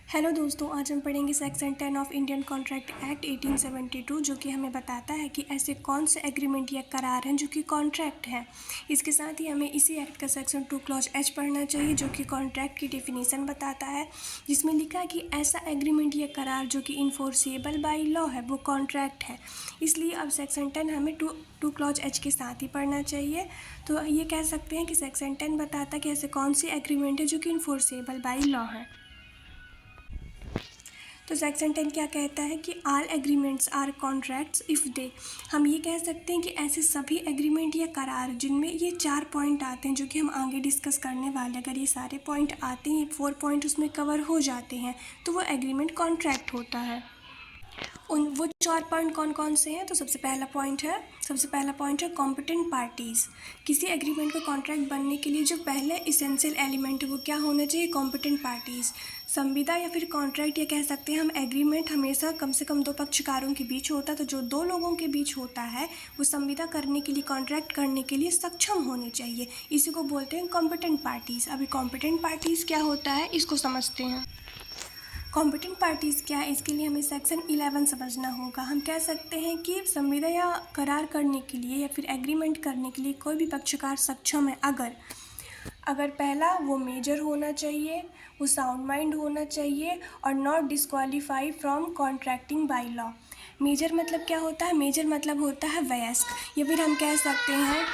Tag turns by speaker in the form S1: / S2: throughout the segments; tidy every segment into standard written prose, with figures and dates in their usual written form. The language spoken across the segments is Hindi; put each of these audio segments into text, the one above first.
S1: हेलो दोस्तों, आज हम पढ़ेंगे section 10 of Indian contract act 1872 जो कि हमें बताता है कि ऐसे कौन से एग्रीमेंट या करार हैं जो कि कॉन्ट्रैक्ट हैं। इसके साथ ही हमें इसी एक्ट का सेक्शन 2 क्लॉज एच पढ़ना चाहिए जो कि कॉन्ट्रैक्ट की डेफिनेशन बताता है, जिसमें लिखा है कि ऐसा एग्रीमेंट या करार जो कि इन्फोर्सेबल बाई लॉ है वो कॉन्ट्रैक्ट है। इसलिए अब सेक्शन 10 हमें टू क्लॉज एच के साथ ही पढ़ना चाहिए। तो ये कह सकते हैं कि सेक्शन 10 बताता है कि ऐसे कौन सी एग्रीमेंट है जो कि इन्फोर्सेबल बाई लॉ है। तो सेक्शन 10 क्या कहता है कि all agreements are contracts if they, हम ये कह सकते हैं कि ऐसे सभी एग्रीमेंट या करार जिनमें ये 4 पॉइंट आते हैं जो कि हम आगे डिस्कस करने वाले, अगर ये सारे पॉइंट आते हैं, 4 पॉइंट उसमें कवर हो जाते हैं तो वो एग्रीमेंट कॉन्ट्रैक्ट होता है। वो 4 पॉइंट कौन कौन से हैं? तो सबसे पहला पॉइंट है कॉम्पिटेंट पार्टीज़। किसी एग्रीमेंट का कॉन्ट्रैक्ट बनने के लिए जो पहले इसेंशियल एलिमेंट है वो क्या होना चाहिए? Competent parties. संविदा या फिर कॉन्ट्रैक्ट या कह सकते हैं हम एग्रीमेंट हमेशा कम से कम 2 पक्षकारों के बीच होता है, तो जो 2 लोगों के बीच होता है वो संविदा करने के लिए, कॉन्ट्रैक्ट करने के लिए सक्षम होने चाहिए। इसी को बोलते हैं कॉम्पिटेंट पार्टीज़। अभी कॉम्पिटेंट पार्टीज़ क्या होता है इसको समझते हैं। कॉम्पिटेंट पार्टीज़ क्या है, इसके लिए हमें सेक्शन 11 समझना होगा। हम कह सकते हैं कि संविदा या करार करने के लिए या फिर एग्रीमेंट करने के लिए कोई भी पक्षकार सक्षम है अगर पहला वो मेजर होना चाहिए, वो साउंड माइंड होना चाहिए और not disqualify from contracting by law. Major मतलब क्या होता है? मेजर मतलब होता है वयस्क, या फिर हम कह सकते हैं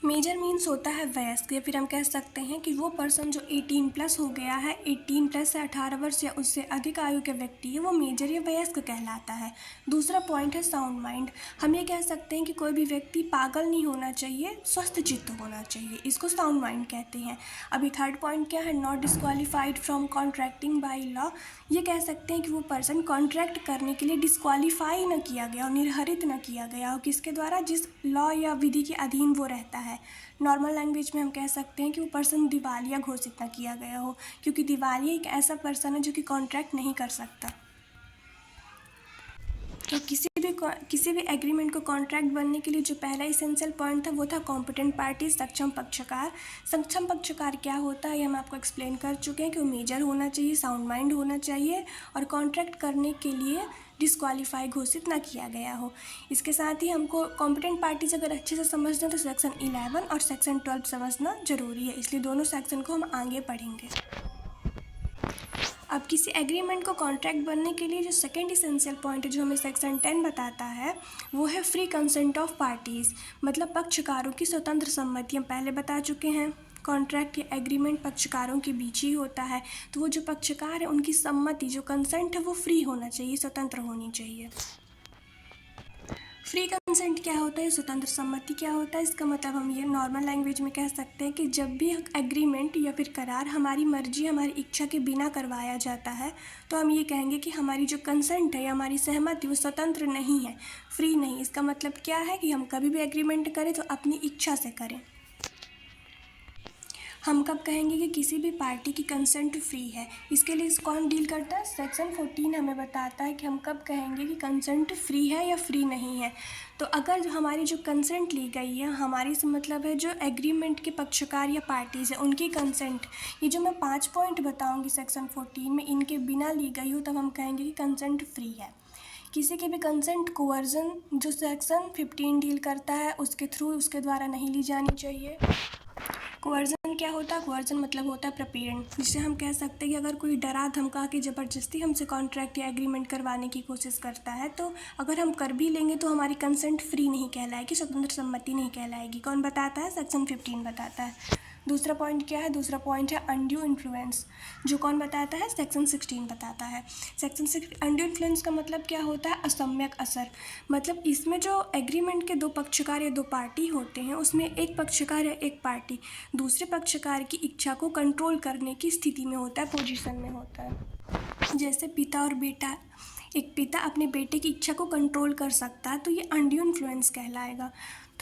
S1: मेजर मीन्स होता है वयस्क, या फिर हम कह सकते हैं कि वो पर्सन जो 18 प्लस हो गया है, 18 प्लस से 18 वर्ष या उससे अधिक आयु के व्यक्ति है, वो मेजर या वयस्क कहलाता है। दूसरा पॉइंट है साउंड माइंड। हम ये कह सकते हैं कि कोई भी व्यक्ति पागल नहीं होना चाहिए, स्वस्थ चित्त होना चाहिए, इसको साउंड माइंड कहते हैं। अभी थर्ड पॉइंट क्या है? Not disqualified from contracting by law. ये कह सकते हैं कि वो पर्सन कॉन्ट्रैक्ट करने के लिए डिस्क्वालीफाई न किया गया हो, निर्धारित न किया गया हो, किसके द्वारा? जिस लॉ या विधि के अधीन वो रहता है। नॉर्मल लैंग्वेज में हम कह सकते हैं कि वो पर्सन दिवालिया घोषित न किया गया हो, क्योंकि दिवालिया एक ऐसा पर्सन है जो कि कॉन्ट्रैक्ट नहीं कर सकता। तो किसी भी एग्रीमेंट को कॉन्ट्रैक्ट बनने के लिए जो पहला इसेंशियल पॉइंट था वो था कॉम्पिटेंट पार्टी, सक्षम पक्षकार। सक्षम पक्षकार क्या होता है ये हम आपको एक्सप्लेन कर चुके हैं कि वो मेजर होना चाहिए, साउंड माइंड होना चाहिए और कॉन्ट्रैक्ट करने के लिए डिस्क्वालीफाई घोषित ना किया गया हो। इसके साथ ही हमको कॉम्पिटेंट पार्टीज अगर अच्छे से समझना तो सेक्शन 11 और सेक्शन 12 समझना जरूरी है, इसलिए दोनों सेक्शन को हम आगे पढ़ेंगे। अब किसी एग्रीमेंट को कॉन्ट्रैक्ट बनने के लिए जो सेकेंड इसेंशियल पॉइंट है जो हमें सेक्शन 10 बताता है वो है फ्री कंसेंट ऑफ पार्टीज़, मतलब पक्षकारों की स्वतंत्र सम्मति। हम पहले बता चुके हैं कॉन्ट्रैक्ट या एग्रीमेंट पक्षकारों के बीच ही होता है, तो वो जो पक्षकार है उनकी सम्मति, जो कंसेंट है वो फ्री होना चाहिए, स्वतंत्र होनी चाहिए। फ्री कंसेंट क्या होता है? स्वतंत्र सम्मति क्या होता है? इसका मतलब हम ये नॉर्मल लैंग्वेज में कह सकते हैं कि जब भी एग्रीमेंट या फिर करार हमारी मर्जी, हमारी इच्छा के बिना करवाया जाता है तो हम ये कहेंगे कि हमारी जो कंसेंट है या हमारी सहमति वो स्वतंत्र नहीं है, फ्री नहीं। इसका मतलब क्या है कि हम कभी भी एग्रीमेंट करें तो अपनी इच्छा से करें। हम कब कहेंगे कि किसी भी पार्टी की कंसेंट फ्री है? इसके लिए कौन डील करता है? सेक्शन 14 हमें बताता है कि हम कब कहेंगे कि कंसेंट फ्री है या फ्री नहीं है। तो अगर जो हमारी जो कंसेंट ली गई है, हमारी से मतलब है जो एग्रीमेंट के पक्षकार या पार्टीज़ है उनकी कंसेंट, ये जो मैं 5 पॉइंट बताऊँगी सेक्शन 14 में, इनके बिना ली गई हो तब हम कहेंगे कि कंसेंट फ्री है। किसी की भी कंसेंट कोवर्जन जो सेक्शन 15 डील करता है उसके थ्रू, उसके द्वारा नहीं ली जानी चाहिए। कोवर्जन क्या होता है? कोवर्जन मतलब होता है प्रपीड़न, जिसे हम कह सकते हैं कि अगर कोई डरा धमका के ज़बरदस्ती हमसे कॉन्ट्रैक्ट या एग्रीमेंट करवाने की कोशिश करता है तो अगर हम कर भी लेंगे तो हमारी कंसेंट फ्री नहीं कहलाएगी, स्वतंत्र सम्मति नहीं कहलाएगी। कौन बताता है? सेक्शन 15 बताता है। दूसरा पॉइंट क्या है? दूसरा पॉइंट है अनड्यू इन्फ्लुएंस, जो कौन बताता है? सेक्शन 16 बताता है। सेक्शन 6 अनड्यू इन्फ्लुएंस का मतलब क्या होता है? असम्यक असर। मतलब इसमें जो एग्रीमेंट के 2 पक्षकार या 2 पार्टी होते हैं उसमें एक पक्षकार या एक पार्टी दूसरे पक्षकार की इच्छा को कंट्रोल करने की स्थिति में होता है, पोजीशन में होता है। जैसे पिता और बेटा, एक पिता अपने बेटे की इच्छा को कंट्रोल कर सकता है तो ये अनड्यू इन्फ्लुएंस कहलाएगा।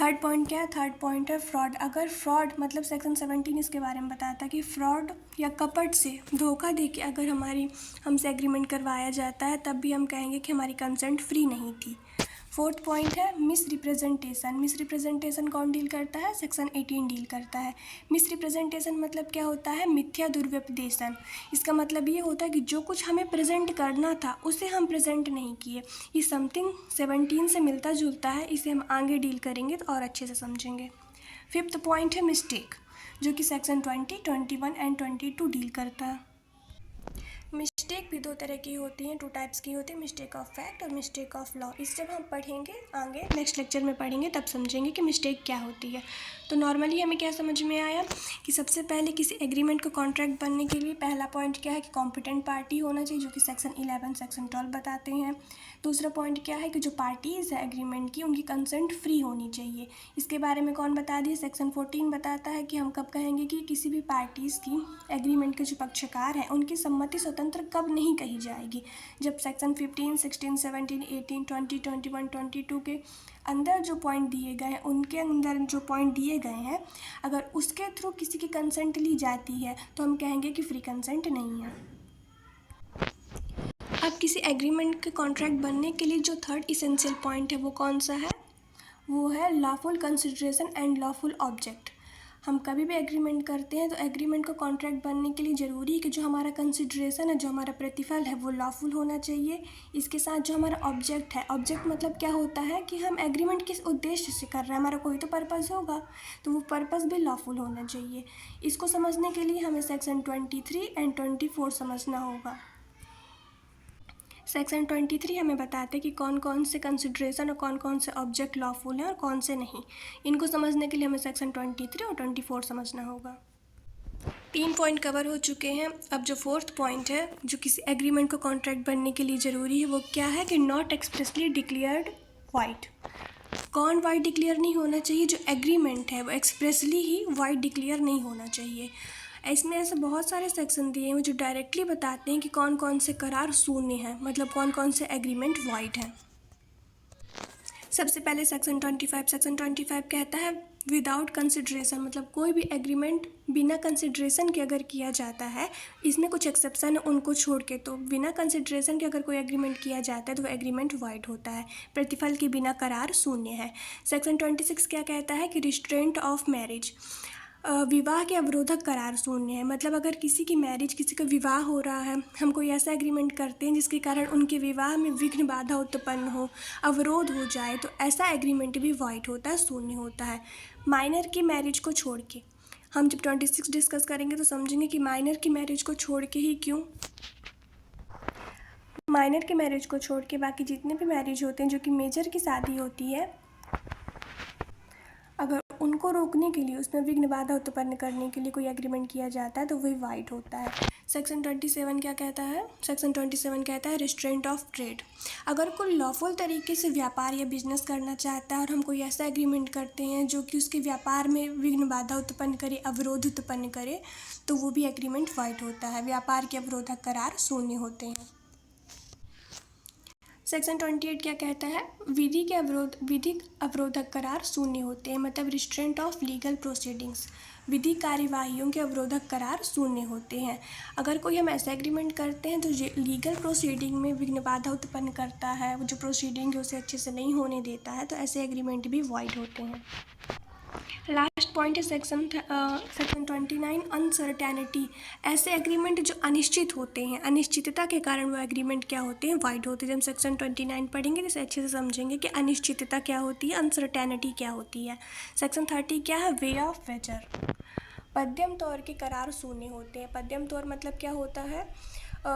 S1: थर्ड पॉइंट क्या है? थर्ड पॉइंट है फ्रॉड। अगर फ्रॉड मतलब सेक्शन 17 इसके बारे में बताता है कि फ्रॉड या कपट से, धोखा दे के अगर हमसे एग्रीमेंट करवाया जाता है तब भी हम कहेंगे कि हमारी कंसेंट फ्री नहीं थी। फोर्थ पॉइंट है मिस रिप्रेजेंटेशन। मिस रिप्रेजेंटेशन कौन डील करता है? सेक्शन 18 डील करता है। मिस रिप्रेजेंटेशन मतलब क्या होता है? मिथ्या दुर्व्यपदेशन। इसका मतलब ये होता है कि जो कुछ हमें प्रेजेंट करना था उसे हम प्रेजेंट नहीं किए। ये समथिंग 17 से मिलता जुलता है, इसे हम आगे डील करेंगे तो और अच्छे से समझेंगे। फिफ्थ पॉइंट है मिस्टेक, जो कि सेक्शन 20, 21 एंड 22 डील करता है। मिस्टेक भी दो तरह की होती हैं, 2 टाइप्स की होती है, मिस्टेक ऑफ फैक्ट और मिस्टेक ऑफ लॉ। इस जब हम पढ़ेंगे आगे नेक्स्ट लेक्चर में पढ़ेंगे तब समझेंगे कि मिस्टेक क्या होती है। तो नॉर्मली हमें क्या समझ में आया कि सबसे पहले किसी एग्रीमेंट को कॉन्ट्रैक्ट बनने के लिए पहला पॉइंट क्या है कि कॉम्पिटेंट पार्टी होना चाहिए, जो कि सेक्शन 11 सेक्शन 12 बताते हैं। दूसरा पॉइंट क्या है कि जो पार्टीज़ है एग्रीमेंट की उनकी कंसेंट फ्री होनी चाहिए। इसके बारे में कौन बता दिया? सेक्शन 14 बताता है कि हम कब कहेंगे कि किसी भी पार्टीज़ की एग्रीमेंट के जो पक्षकार हैं उनकी सम्मति स्वतंत्र कब नहीं कही जाएगी। जब सेक्शन 15, 16, 17, 18, 20, 21, 22 के अंदर जो पॉइंट दिए गए हैं, उनके अंदर जो पॉइंट दिए गए हैं, अगर उसके थ्रू किसी की कंसेंट ली जाती है तो हम कहेंगे कि फ्री कंसेंट नहीं है। अब किसी एग्रीमेंट के कॉन्ट्रैक्ट बनने के लिए जो थर्ड इसेंशियल पॉइंट है वो कौन सा है? वो है lawful consideration and lawful object. हम कभी भी एग्रीमेंट करते हैं तो एग्रीमेंट का कॉन्ट्रैक्ट बनने के लिए ज़रूरी है कि जो हमारा कंसिडरेशन है, जो हमारा प्रतिफल है, वो लॉफुल होना चाहिए। इसके साथ जो हमारा ऑब्जेक्ट है, ऑब्जेक्ट मतलब क्या होता है कि हम एग्रीमेंट किस उद्देश्य से कर रहे हैं, हमारा कोई तो पर्पज़ होगा, तो वो पर्पज़ भी लॉफुल होना चाहिए। इसको समझने के लिए हमें सेक्शन 23 एंड 24 समझना होगा। सेक्शन 23 हमें बताते हैं कि कौन कौन से कंसिडरेशन और कौन कौन से ऑब्जेक्ट लॉफुल हैं और कौन से नहीं। इनको समझने के लिए हमें सेक्शन 23 और 24 समझना होगा। 3 पॉइंट कवर हो चुके हैं। अब जो फोर्थ पॉइंट है जो किसी एग्रीमेंट को कॉन्ट्रैक्ट बनने के लिए ज़रूरी है वो क्या है कि नॉट एक्सप्रेसली डिक्लेयर्ड वाइड। कौन वाइड डिक्लेयर नहीं होना चाहिए? जो एग्रीमेंट है वो एक्सप्रेसली ही वाइड डिक्लेयर नहीं होना चाहिए। इसमें ऐसे बहुत सारे सेक्शन दिए हैं जो डायरेक्टली बताते हैं कि कौन कौन से करार शून्य हैं, मतलब कौन कौन से एग्रीमेंट वाइड हैं। सबसे पहले सेक्शन 25। सेक्शन 25 कहता है विदाउट कंसिड्रेशन, मतलब कोई भी एग्रीमेंट बिना कंसिड्रेशन के अगर किया जाता है, इसमें कुछ एक्सेप्शन है उनको छोड़ के, तो बिना कंसिड्रेशन के अगर कोई एग्रीमेंट किया जाता है तो वो एग्रीमेंट वाइड होता है। प्रतिफल के बिना करार शून्य है। सेक्शन 26 क्या कहता है कि रिस्ट्रेंट ऑफ मैरिज, विवाह के अवरोधक करार शून्य है। मतलब अगर किसी की मैरिज, किसी का विवाह हो रहा है, हम कोई ऐसा एग्रीमेंट करते हैं जिसके कारण उनके विवाह में विघ्न बाधा उत्पन्न हो, अवरोध हो जाए, तो ऐसा एग्रीमेंट भी वाइड होता है, शून्य होता है। माइनर की मैरिज को छोड़ के, हम जब 26 डिस्कस करेंगे तो समझेंगे कि माइनर की मैरिज को छोड़ के ही क्यों। माइनर की मैरिज को छोड़ के बाकी जितने भी मैरिज होते हैं जो कि मेजर की शादी होती है, अगर उनको रोकने के लिए, उसमें विघ्न बाधा उत्पन्न करने के लिए कोई एग्रीमेंट किया जाता है तो वही वाइड होता है। सेक्शन 27 क्या कहता है? सेक्शन 27 कहता है रिस्ट्रेंट ऑफ ट्रेड। अगर कोई लॉफुल तरीके से व्यापार या बिजनेस करना चाहता है और हम कोई ऐसा एग्रीमेंट करते हैं जो कि उसके व्यापार में विघ्न बाधा उत्पन्न करे, अवरोध उत्पन्न करे, तो वो भी एग्रीमेंट वाइड होता है। व्यापार के अवरोधक करार शून्य होते हैं। सेक्शन 28 क्या कहता है? विधिक अवरोधक करार शून्य होते हैं, मतलब रिस्ट्रेंट ऑफ लीगल प्रोसीडिंग्स, विधिक कार्यवाहियों के अवरोधक करार शून्य होते हैं। अगर कोई हम ऐसा एग्रीमेंट करते हैं तो लीगल प्रोसीडिंग में विघ्न बाधा उत्पन्न करता है, वो जो प्रोसीडिंग है उसे अच्छे से नहीं होने देता है, तो ऐसे एग्रीमेंट भी वाइड होते हैं। लास्ट पॉइंट है सेक्शन 29 अनसर्टेनिटी। ऐसे एग्रीमेंट जो अनिश्चित होते हैं, अनिश्चितता के कारण वो एग्रीमेंट क्या होते हैं? वाइड होते हैं। जब हम सेक्शन 29 पढ़ेंगे तो इसे अच्छे से समझेंगे कि अनिश्चितता क्या होती है, अनसर्टेनिटी क्या होती है। सेक्शन 30 क्या है? Way of वेचर। पद्यम तौर के करार शून्य होते हैं। पद्यम तौर मतलब क्या होता है?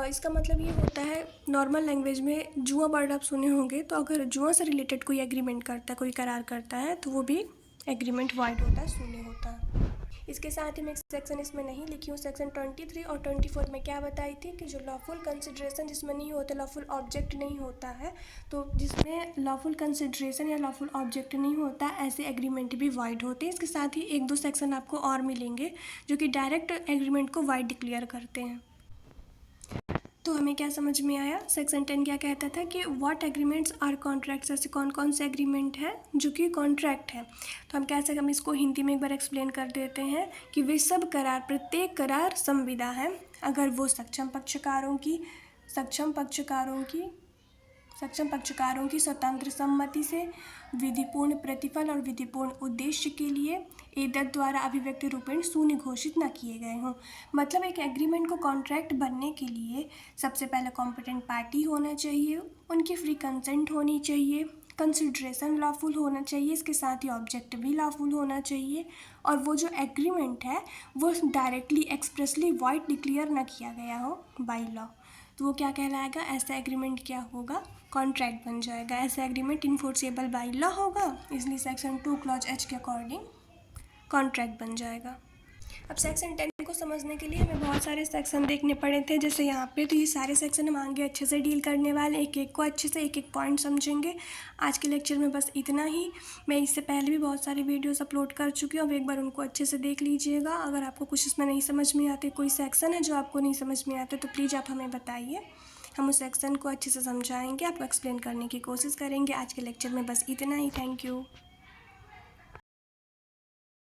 S1: इसका मतलब ये होता है, नॉर्मल लैंग्वेज में जुआ वर्ड आप सुने होंगे, तो अगर जुआ से रिलेटेड कोई एग्रीमेंट करता है, कोई करार करता है, तो वो भी एग्रीमेंट वाइड होता है, शून्य होता है। इसके साथ ही मैं एक सेक्शन इसमें नहीं लिखी हूँ। सेक्शन 23 और 24 में क्या बताई थी कि जो लॉफुल कंसिडरेशन जिसमें नहीं होता, लॉफुल ऑब्जेक्ट नहीं होता है, तो जिसमें लॉफुल कंसिडरेशन या लॉफुल ऑब्जेक्ट नहीं होता, ऐसे एग्रीमेंट भी वाइड होते हैं। इसके साथ ही 1-2 सेक्शन आपको और मिलेंगे जो कि डायरेक्ट एग्रीमेंट को वाइड डिक्लेयर करते हैं। तो हमें क्या समझ में आया? सेक्शन 10 क्या कहता था कि व्हाट एग्रीमेंट्स आर कॉन्ट्रैक्ट्स, ऐसे कौन कौन से एग्रीमेंट है जो कि कॉन्ट्रैक्ट है। तो हम कैसे, हम इसको हिंदी में एक बार एक्सप्लेन कर देते हैं कि वे सब करार, प्रत्येक करार संविदा है अगर वो सक्षम पक्षकारों की सक्षम पक्षकारों की स्वतंत्र सम्मति से विधिपूर्ण प्रतिफल और विधिपूर्ण उद्देश्य के लिए एतद द्वारा अभिव्यक्ति रूपेण शून्य घोषित न किए गए हों। मतलब एक एग्रीमेंट को कॉन्ट्रैक्ट बनने के लिए सबसे पहले कॉम्पिटेंट पार्टी होना चाहिए, उनकी फ्री कंसेंट होनी चाहिए, कंसिडरेशन लॉफुल होना चाहिए, इसके साथ ही ऑब्जेक्ट भी लॉफुल होना चाहिए, और वो जो एग्रीमेंट है वो डायरेक्टली एक्सप्रेसली वॉइड डिक्लेयर न किया गया हो बाय लॉ। तो वो क्या कहलाएगा, ऐसा एग्रीमेंट क्या होगा, कॉन्ट्रैक्ट बन जाएगा। ऐसा एग्रीमेंट इन्फोर्सेबल बाय लॉ होगा, इसलिए सेक्शन 2 क्लॉज H के अकॉर्डिंग कॉन्ट्रैक्ट बन जाएगा। अब सेक्शन 10 को समझने के लिए हमें बहुत सारे सेक्शन देखने पड़े थे, जैसे यहाँ पे, तो ये सारे सेक्शन हम आगे अच्छे से डील करने वाले, एक एक को अच्छे से एक एक पॉइंट समझेंगे। आज के लेक्चर में बस इतना ही। मैं इससे पहले भी बहुत सारी वीडियोस अपलोड कर चुकी हूँ, अब एक बार उनको अच्छे से देख लीजिएगा। अगर आपको कुछ इसमें नहीं समझ में आते, कोई सेक्शन है जो आपको नहीं समझ में आता, तो प्लीज़ आप हमें बताइए, हम उस सेक्शन को अच्छे से समझाएंगे, आपको एक्सप्लेन करने की कोशिश करेंगे। आज के लेक्चर में बस इतना ही। Thank you.